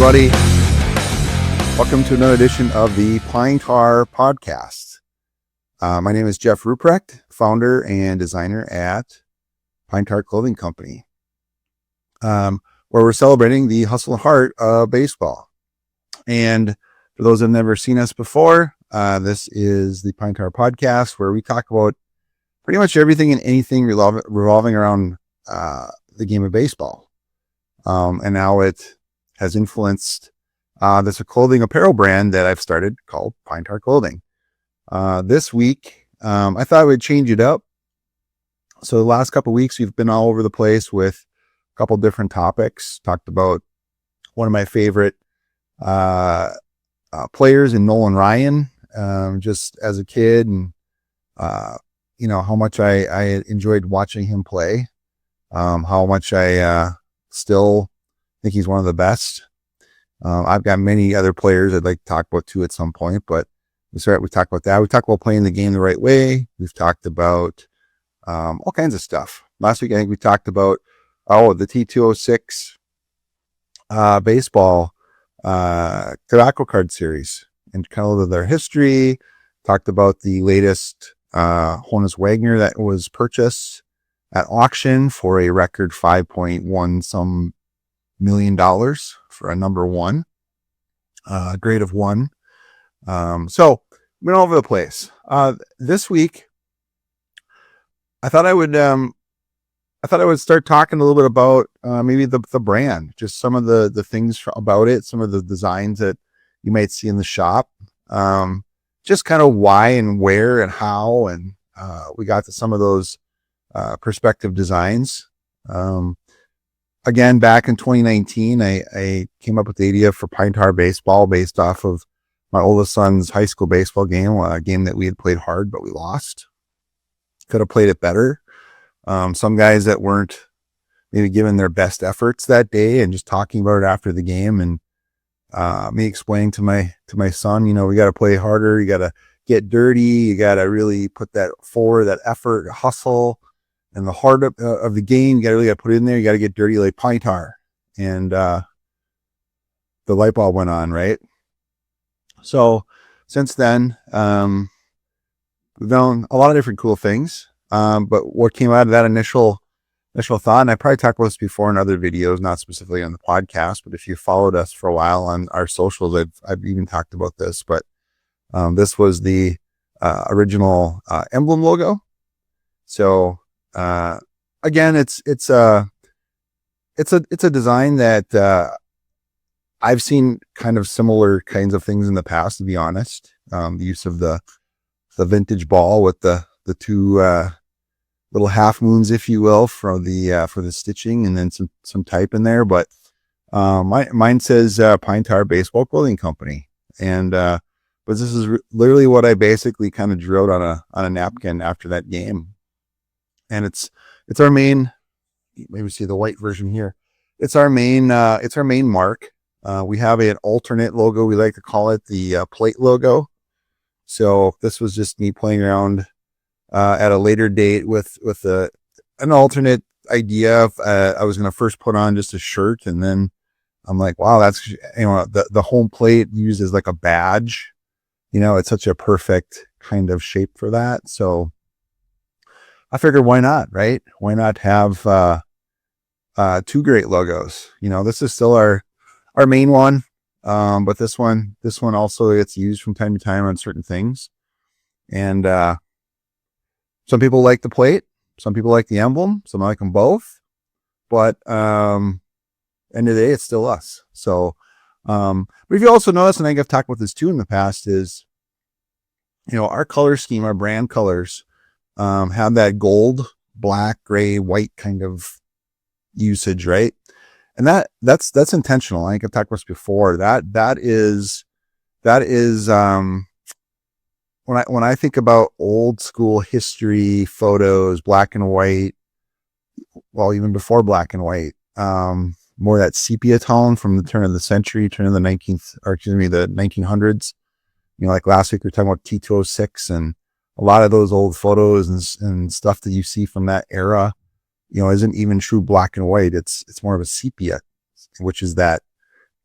everybody. Welcome to another edition of the Pine Tar Podcast. My name is Jeff Ruprecht, founder and designer at Pine Tar Clothing Company, where we're celebrating the hustle and heart of baseball. And for those who have never seen us before, this is the Pine Tar Podcast, where we talk about pretty much everything and anything revolving around the game of baseball. And now it has influenced this clothing apparel brand that I've started called Pine Tar Clothing. This week, I thought I would change it up. So the last couple of weeks, we've been all over the place with a couple different topics. Talked about one of my favorite players in Nolan Ryan, just as a kid, and how much I enjoyed watching him play. How much I still think he's one of the best. I've got many other players I'd like to talk about too at some point, but we talk about that. We talked about playing the game the right way. We've talked about all kinds of stuff. Last week, I think we talked about the T206 baseball tobacco card series and kind of their history. Talked about the latest Honus Wagner that was purchased at auction for a record $5.1 some million for a number one, grade of 1. So went all over the place. This week, I thought I would start talking a little bit about maybe the brand, just some of the things about it, some of the designs that you might see in the shop, just kind of why and where and how, and we got to some of those perspective designs. Again, back in 2019, I came up with the idea for Pine Tar Baseball based off of my oldest son's high school baseball game, a game that we had played hard, but we lost. Could have played it better. Some guys that weren't maybe giving their best efforts that day, and just talking about it after the game, and me explaining to my son, we got to play harder. You got to get dirty. You got to really put that forward, that effort, hustle. And the heart of the game, you got to put it in there. You got to get dirty like Pine Tar. And the light bulb went on, right? So since then, we've done a lot of different cool things. But what came out of that initial thought, and I probably talked about this before in other videos, not specifically on the podcast, but if you followed us for a while on our socials, I've even talked about this. But this was the original emblem logo. So again, it's a design that I've seen kind of similar kinds of things in the past, to be honest. The use of the vintage ball with the two little half moons, if you will, for the stitching, and then some type in there. But mine says Pine Tar Baseball Clothing Company, and but this is literally what I basically kind of drew out on a napkin after that game. And it's our main, maybe see the white version here. It's our main mark. We have an alternate logo. We like to call it the plate logo. So this was just me playing around at a later date with an alternate idea. I was going to first put on just a shirt, and then I'm like, wow, that's, the home plate used as like a badge. It's such a perfect kind of shape for that. So I figured, why not, right? Why not have two great logos? This is still our main one, but this one also gets used from time to time on certain things. And some people like the plate, some people like the emblem, some like them both. But end of the day, it's still us. So, but if you also notice, and I think I've talked about this too in the past, is our color scheme, our brand colors, have that gold, black, gray, white kind of usage, right? And that's intentional. I think I've talked about this before. That is when I think about old school history photos, black and white, well, even before black and white, more that sepia tone from the turn of the 1900s. Like last week we were talking about T206, and a lot of those old photos and stuff that you see from that era, isn't even true black and white. It's more of a sepia, which is that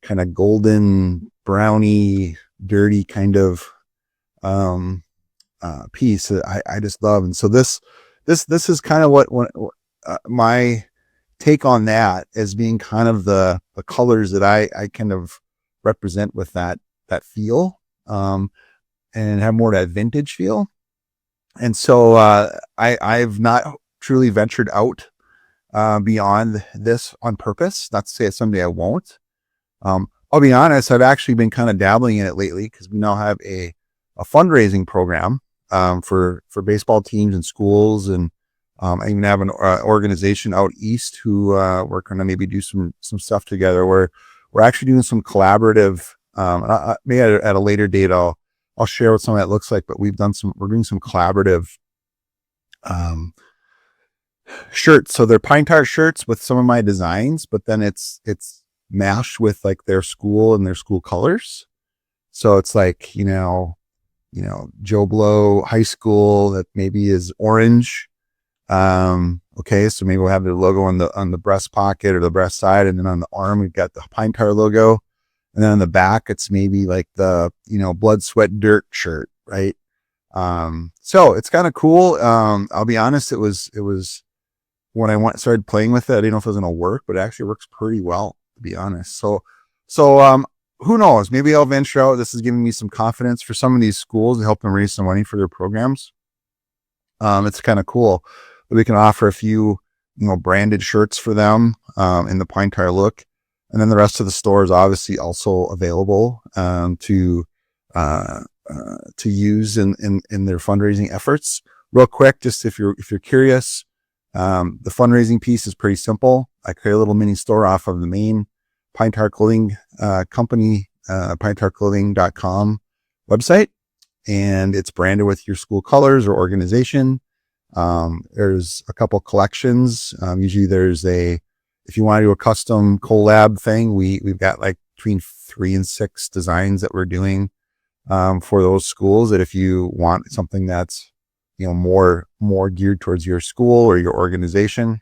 kind of golden, browny, dirty kind of piece that I just love. And so this is kind of what my take on that as being kind of the colors that I kind of represent with that feel, and have more of that vintage feel. And so I've not truly ventured out beyond this on purpose. Not to say that someday I won't. I'll be honest, I've actually been kind of dabbling in it lately because we now have a fundraising program for baseball teams and schools, and I even have an organization out east who we're going to maybe do some stuff together where we're actually doing some collaborative. Maybe at a later date I'll share what some of that looks like. But we're doing some collaborative shirts. So they're pine tar shirts with some of my designs, but then it's mashed with like their school and their school colors. So it's like, Joe Blow High School that maybe is orange. Okay, so maybe we'll have the logo on the breast pocket or the breast side, and then on the arm we've got the pine tar logo, and then on the back it's maybe like the blood, sweat, dirt shirt, right? So it's kind of cool. I'll be honest, it was when I started playing with it, I didn't know if it was going to work, but it actually works pretty well, to be honest. So who knows? Maybe I'll venture out. This is giving me some confidence for some of these schools to help them raise some money for their programs. It's kind of cool that we can offer a few, branded shirts for them in the pine tar look, and then the rest of the store is obviously also available to use in their fundraising efforts. Real quick, just if you're curious, the fundraising piece is pretty simple. I create a little mini store off of the main Pine Tar Clothing company, pinetarclothing.com website, and it's branded with your school colors or organization. There's a couple collections. Usually there's if you want to do a custom collab thing, we've got like between 3 and 6 designs that we're doing for those schools, that if you want something that's more geared towards your school or your organization,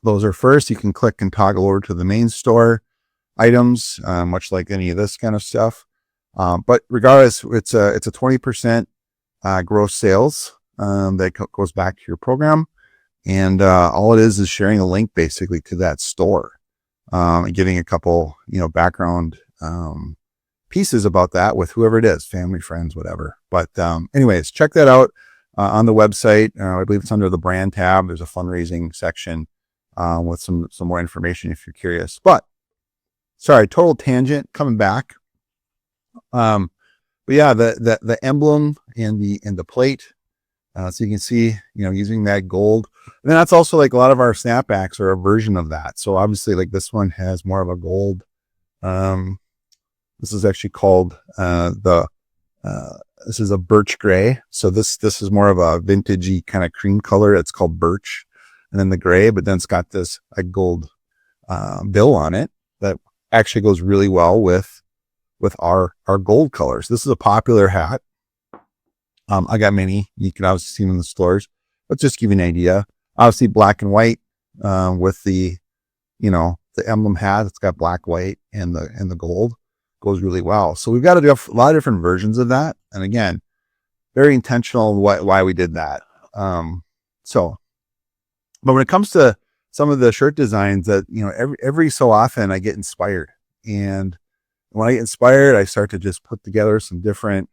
those are first. You can click and toggle over to the main store items, much like any of this kind of stuff. But regardless, it's a 20% gross sales that goes back to your program, and all it is sharing a link basically to that store, and giving a couple background pieces about that with whoever it is, family, friends, whatever. But anyways, check that out on the website. I believe it's under the brand tab. There's a fundraising section with some more information if you're curious. But sorry, total tangent, coming back. But yeah, the emblem and the plate. So you can see, using that gold. And then that's also like a lot of our snapbacks are a version of that. So obviously, like this one has more of a gold. This is actually called this is a birch gray. So this is more of a vintagey kind of cream color. It's called birch, and then the gray. But then it's got this like gold bill on it that actually goes really well with our gold colors. This is a popular hat. I got many. You can obviously see them in the stores, but just give you an idea. Obviously black and white, with the emblem hat. It's got black, white, and the gold goes really well. So we've got a lot of different versions of that. And again, very intentional why we did that. But when it comes to some of the shirt designs that, every so often I get inspired, and when I get inspired, I start to just put together some different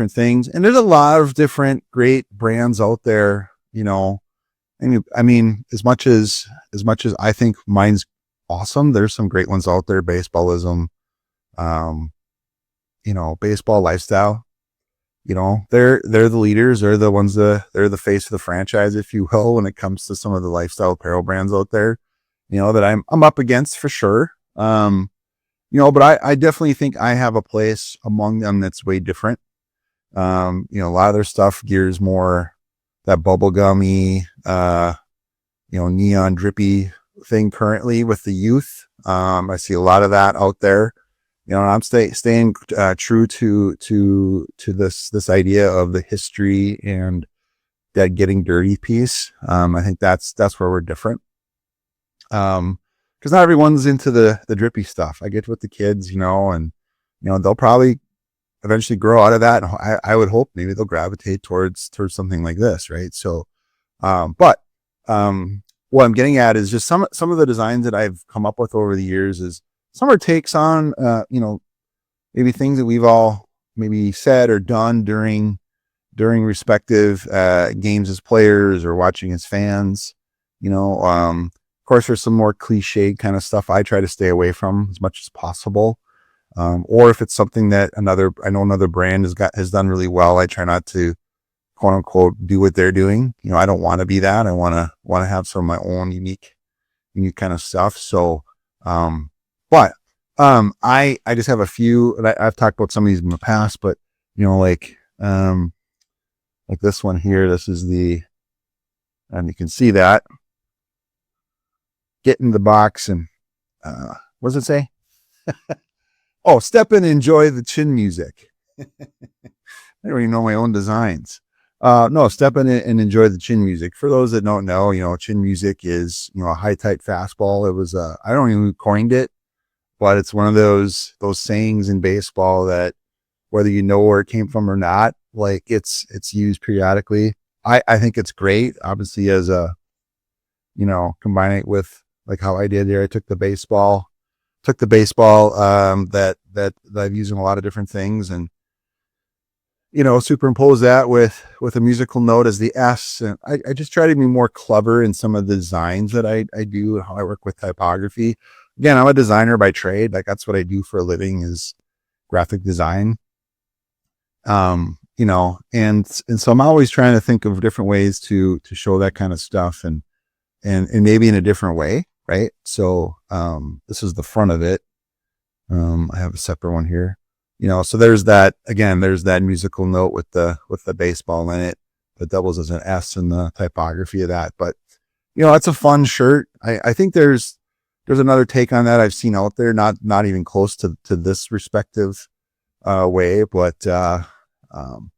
things. And there's a lot of different great brands out there, and I mean, as much as I think mine's awesome, there's some great ones out there. Baseballism, baseball lifestyle, they're the leaders. They're the ones they're the face of the franchise, if you will, when it comes to some of the lifestyle apparel brands out there, that I'm up against for sure. But I definitely think I have a place among them that's way different. A lot of their stuff gears more that bubblegummy, neon drippy thing currently with the youth. I see a lot of that out there. I'm staying true to this idea of the history and that getting dirty piece. I think that's where we're different. Because because not everyone's into the drippy stuff. I get with the kids, and they'll probably eventually grow out of that. And I would hope maybe they'll gravitate towards something like this, right? So, but what I'm getting at is just some of the designs that I've come up with over the years is some are takes on maybe things that we've all maybe said or done during respective games as players or watching as fans. Of course, there's some more cliche kind of stuff I try to stay away from as much as possible. Or if it's something that another brand has done really well, I try not to quote unquote do what they're doing. I don't want to be that. I want to have some of my own unique kind of stuff. So, but I just have a few, and I've talked about some of these in the past, but like this one here, this is and you can see that, get in the box and, what does it say? Oh, step in and enjoy the chin music. I don't even know my own designs. No, step in and enjoy the chin music. For those that don't know, chin music is, a high tight fastball. It was, I don't even know who coined it, but it's one of those sayings in baseball that whether you know where it came from or not, like it's used periodically. I think it's great. Obviously, as combine it with like how I did there. I took the baseball that I've used in a lot of different things, and superimpose that with a musical note as the S. And I just try to be more clever in some of the designs that I do and how I work with typography. Again, I'm a designer by trade. Like that's what I do for a living is graphic design. And so I'm always trying to think of different ways to show that kind of stuff and maybe in a different way. Right. So, this is the front of it. I have a separate one here, so there's that musical note with the baseball in it that doubles as an S in the typography of that. But, it's a fun shirt. I think there's another take on that I've seen out there, not even close to this respective, way, but, one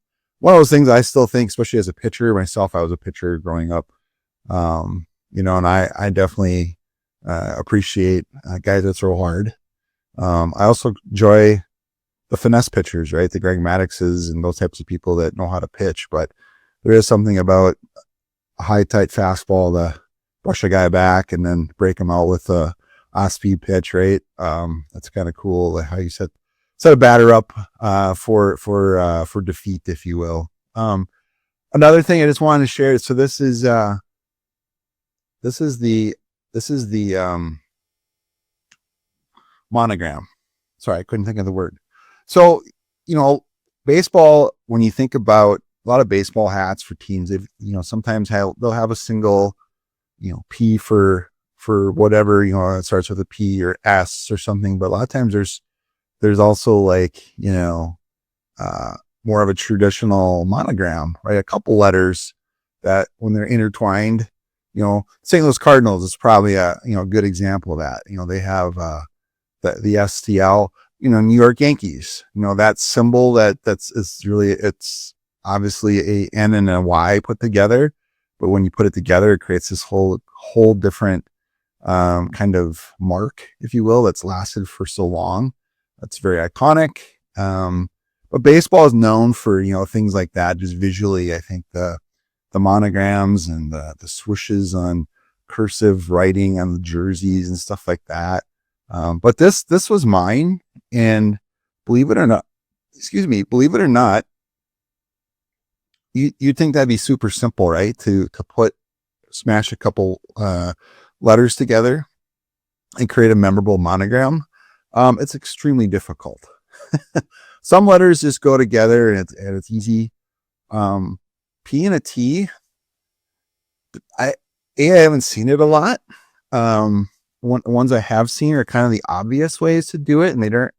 of those things I still think, especially as a pitcher myself, I was a pitcher growing up, and I definitely, appreciate guys that throw hard. I also enjoy the finesse pitchers, right? The Greg Maddoxes and those types of people that know how to pitch, but there is something about a high tight fastball to brush a guy back and then break him out with a off-speed pitch, right? That's kind of cool. Like how you set a batter up, for defeat, if you will. Another thing I just wanted to share. So this is the monogram. Sorry, I couldn't think of the word. So, baseball, when you think about a lot of baseball hats for teams, sometimes they'll have a single, P for whatever, it starts with a P or S or something. But a lot of times there's also like, more of a traditional monogram, right? A couple letters that when they're intertwined, St. Louis Cardinals is probably a good example of that. They have the STL. New York Yankees. That symbol it's obviously a N and a Y put together, but when you put it together, it creates this whole different kind of mark, if you will, that's lasted for so long. That's very iconic. But baseball is known for things like that. Just visually, I think the monograms and the swooshes on cursive writing on the jerseys and stuff like that. But this was mine, and believe it or not, you'd think that'd be super simple, right? To smash a couple letters together and create a memorable monogram. It's extremely difficult. Some letters just go together and it's easy. P and a T. I haven't seen it a lot. Ones I have seen are kind of the obvious ways to do it, and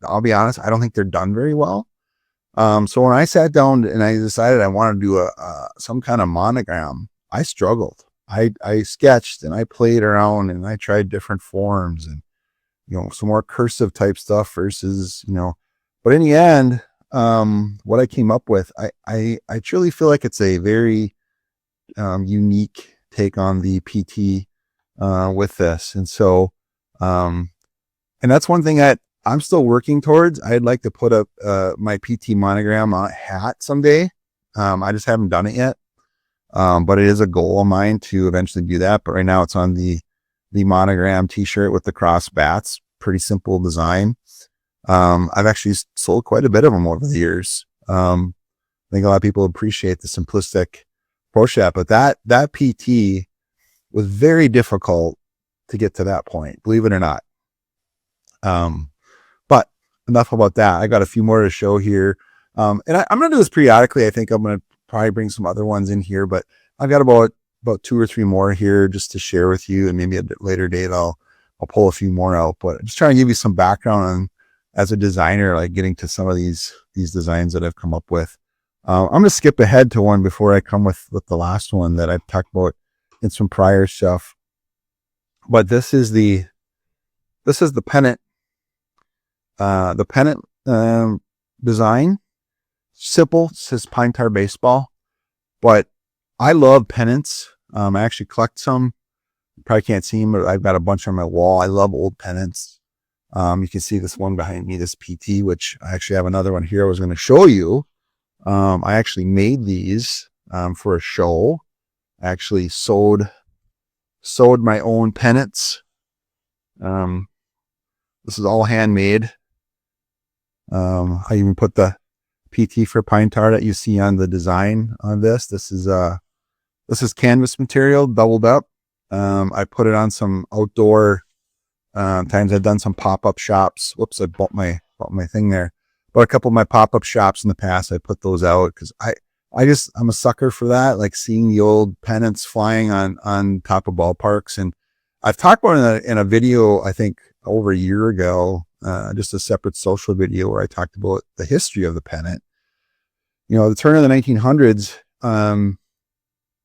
I'll be honest, I don't think they're done very well. So when I sat down and I decided I wanted to do some kind of monogram, I struggled. I sketched and I played around and I tried different forms and some more cursive type stuff versus but in the end, what I came up with, I truly feel like it's a very unique take on the PT with this. And so And that's one thing that I'm still working towards. I'd like to put up my PT monogram on a hat someday. I just haven't done it yet. But it is a goal of mine to eventually do that. But right now it's on the monogram t-shirt with the cross bats. Pretty simple design. I've actually sold quite a bit of them over the years. I think a lot of people appreciate the simplistic approach to that, but that PT was very difficult to get to that point, believe it or not. But enough about that. I got a few more to show here. And I'm going to do this periodically. I think I'm going to probably bring some other ones in here, but I've got about 2 or 3 more here just to share with you. And maybe at a later date, I'll pull a few more out, but I'm just trying to give you some background on, as a designer, like getting to some of these designs that I've come up with. I'm going to skip ahead to one before I come with the last one that I've talked about in some prior stuff. But this is the pennant. The pennant design. Simple. It says Pine Tar Baseball. But I love pennants. I actually collect some. You probably can't see them, but I've got a bunch on my wall. I love old pennants. You can see this one behind me, this PT, which I actually have another one here I was going to show you. I actually made these for a show. I actually sewed my own pennants. This is all handmade. I even put the PT for pine tar that you see on the design on this. This is canvas material doubled up. I put it on some outdoor times. I've done some pop-up shops. Whoops, I bought my thing there. But a couple of my pop-up shops in the past, I put those out because I'm a sucker for that, like seeing the old pennants flying on top of ballparks. And I've talked about it in a video, I think over a year ago, just a separate social video where I talked about the history of the pennant. The turn of the 1900s, when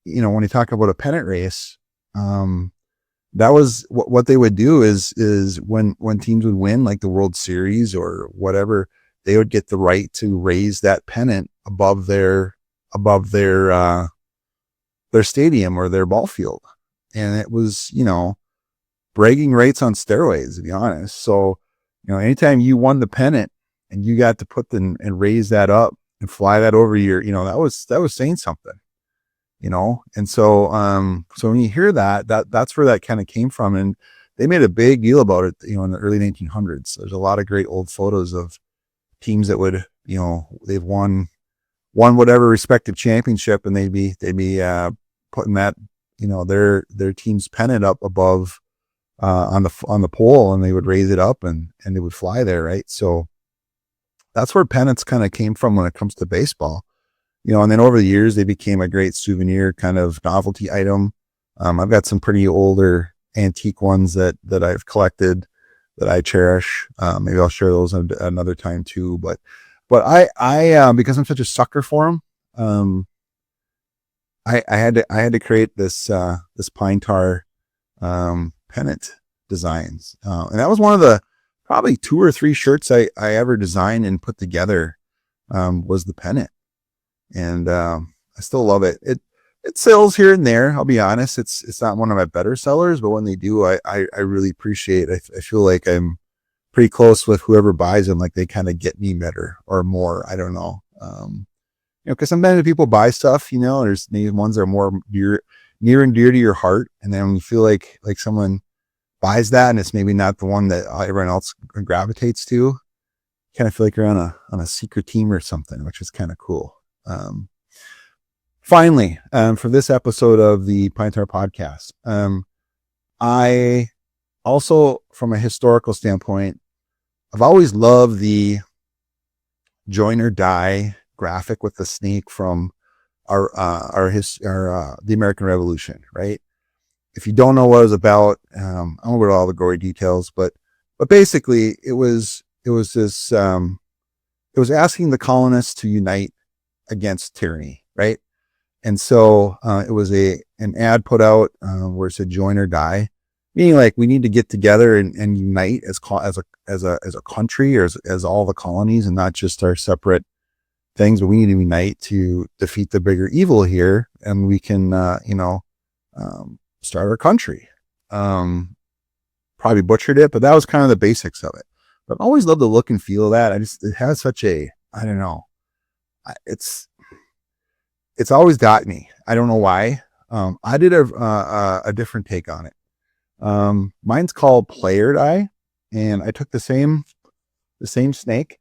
you talk about a pennant race, that was what they would do is when teams would win, like the World Series or whatever, they would get the right to raise that pennant above their stadium or their ball field. And it was, bragging rights on steroids, to be honest. So, anytime you won the pennant and you got to put and raise that up and fly that over your, that was saying something, And so, so when you hear that's where that kind of came from. And they made a big deal about it, in the early 1900s. There's a lot of great old photos of teams that would, they've won whatever respective championship, and they'd be putting that, their team's pennant up above, on the pole, and they would raise it up and they would fly there. Right. So that's where pennants kind of came from when it comes to baseball, and then over the years, they became a great souvenir kind of novelty item. I've got some pretty older antique ones that I've collected that I cherish. Maybe I'll share those another time too. But I because I'm such a sucker for them, I had to create this pine tar pennant designs, and that was one of the probably 2 or 3 shirts I ever designed and put together. Was the pennant, and I still love it. It sells here and there. I'll be honest, it's not one of my better sellers, but when they do, I really appreciate it. I feel like I'm pretty close with whoever buys them. Like they kind of get me better or more. I don't know. Because sometimes people buy stuff, there's maybe ones that are more near and dear to your heart. And then when you feel like someone buys that and it's maybe not the one that everyone else gravitates to, kind of feel like you're on a secret team or something, which is kind of cool. Finally, for this episode of the Pine Tar Podcast, I also, from a historical standpoint, I've always loved the join or die graphic with the snake from the American Revolution, right? If you don't know what it was about, I won't go into all the gory details, but basically it was this, it was asking the colonists to unite against tyranny, right? And so it was an ad put out where it said join or die, meaning like we need to get together and unite as a country or as all the colonies, and not just our separate things, but we need to unite to defeat the bigger evil here, and we can start our country. Probably probably butchered it, but that was kind of the basics of it. But I've always loved the look and feel of that. It has such a, I don't know. It's always got me. I don't know why. I did a different take on it. Mine's called player dye, and I took the same snake,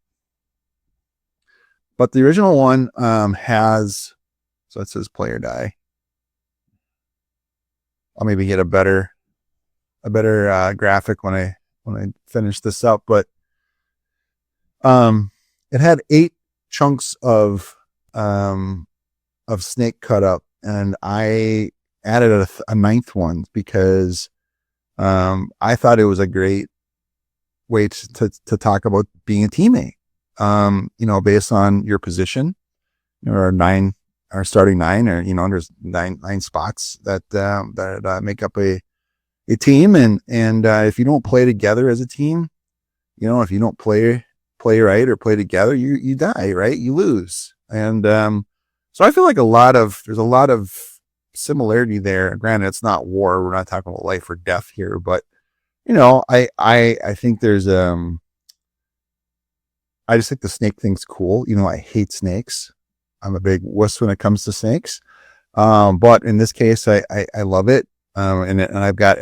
but the original one has, so it says player dye. I'll maybe get a better graphic when I finish this up, but it had 8 chunks of snake cut up, and I added a 9th one because I thought it was a great way to talk about being a teammate. Based on your position, our starting 9, or there's nine spots that make up a team, and if you don't play together as a team, if you don't play right or play together, you die, right? You lose. And so I feel like there's a lot of similarity there. Granted, it's not war. We're not talking about life or death here, but I think there's I just think the snake thing's cool. I hate snakes. I'm a big wuss when it comes to snakes. But in this case, I love it. And I've got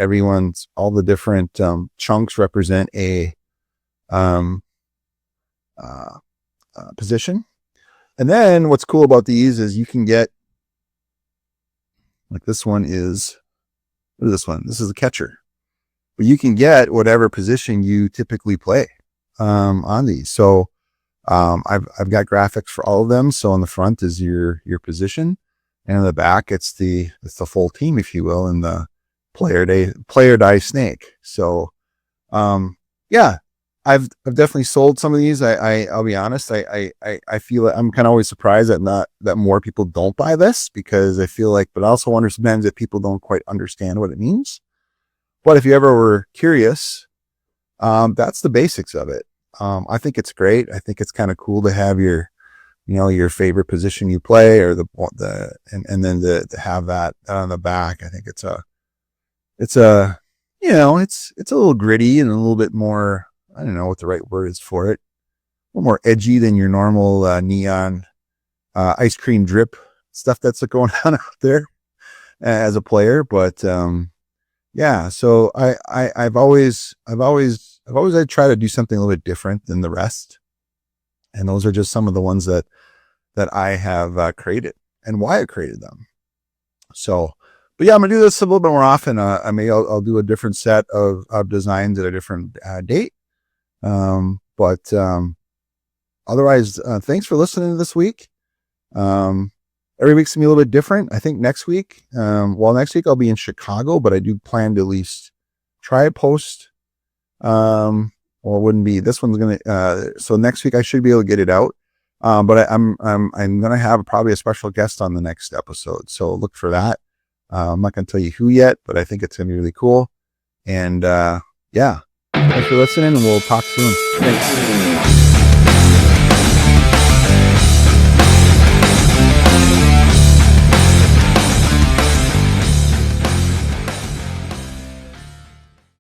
all the different chunks represent a position. And then what's cool about these is you can get, like this one is, what is this one? This is a catcher. But you can get whatever position you typically play on these. So I've got graphics for all of them. So on the front is your position, and on the back it's the full team, if you will, and the player dye snake. So yeah, I've definitely sold some of these. I'll be honest. I feel like I'm kind of always surprised that more people don't buy this, because I feel like, but I also wonder sometimes if people don't quite understand what it means. But if you ever were curious, that's the basics of it. I think it's great. I think it's kind of cool to have your favorite position you play, or and then to have that on the back. I think it's a little gritty and a little bit more, I don't know what the right word is for it, a little more edgy than your normal neon ice cream drip stuff that's going on out there as a player. But yeah, so I've always I try to do something a little bit different than the rest, and those are just some of the ones that I have created and why I created them. So, but yeah, I'm gonna do this a little bit more often. I'll do a different set of designs at a different date. But otherwise, thanks for listening this week. Every week's gonna be a little bit different. I think next week, next week I'll be in Chicago, but I do plan to at least try to post. Well, it wouldn't be, this one's gonna, so next week I should be able to get it out. But I'm going to have probably a special guest on the next episode. So look for that. I'm not going to tell you who yet, but I think it's going to be really cool. And, yeah, thanks for listening, and we'll talk soon. Thanks.